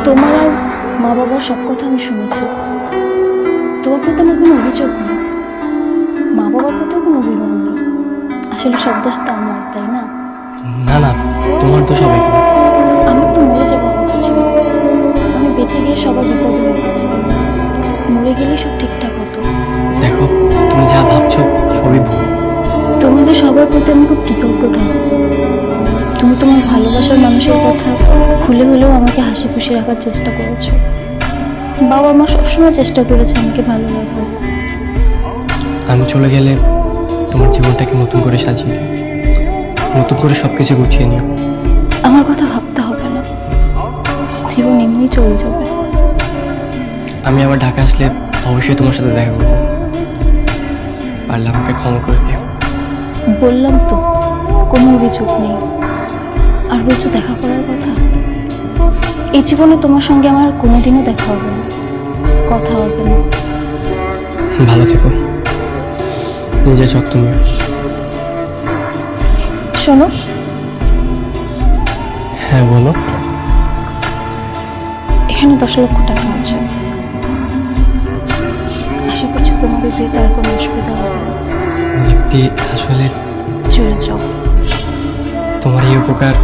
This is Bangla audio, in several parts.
তোমার আর মা বাবার সব কথা আমি শুনেছি। তোমার প্রতি আমার কোনো অভিযোগ নেই, মা বাবার প্রতিও কোনো অভিমান নেই। আসলে সব দোষ তো আমার, তাই না? না না, তোমার তো সবাই। আমার তো মরে যাওয়ার কথা ছিল। আমি বেঁচে গিয়ে সবার বিপদে হয়ে গেছি। মরে গেলেই সব ঠিকঠাক হতো। দেখো, তুমি যা ভাবছো সবই ভুল। তোমাদের সবার প্রতি আমি খুব কৃতজ্ঞ থাকবো। তুমি তোমার ভালোবাসার মানুষের কথা ভুলে হলেও আমাকে হাসি খুশি রাখার চেষ্টা করেছো। বাবা মা সবসময় চেষ্টা করেছে আমাকে ভালো রাখার। আমি চলে গেলে তোমার জীবনটাকে নতুন করে সাজিয়ে নিও, নতুন করে সবকিছু গুছিয়ে নিও। আমার কথা ভাবতে হবে না, জীবন এমনি চলে যাবে। আমি আবার ঢাকা আসলে অবশ্যই তোমার সাথে দেখা করবো। পারলে আমাকে ক্ষমা করে দিও। বললাম তো, কোনো অভিযোগ নেই। আর বলছো দেখা করার কথা, এই জীবনে তোমার সঙ্গে আমার কোনোদিনও দেখা হবে না, কথা হবে না। ভালো থেকো, নিজের যত্ন নিও। শোনো, হ্যাঁ বলো। এখানে 10 লক্ষ টাকা আছে। আশা করছি তোমাদের বিয়েতে আর কোনো অসুবিধা হবে না। দীপ্তি, আসলে চলে যাও। তোমার এই উপকার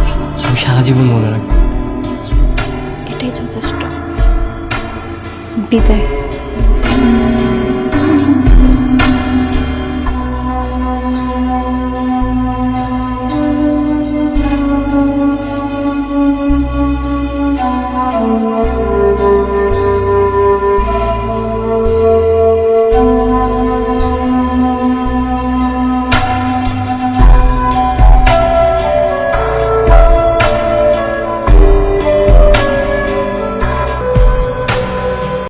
আমি সারা জীবন মনে রাখবো। এটাই যথেষ্ট। বিদায়।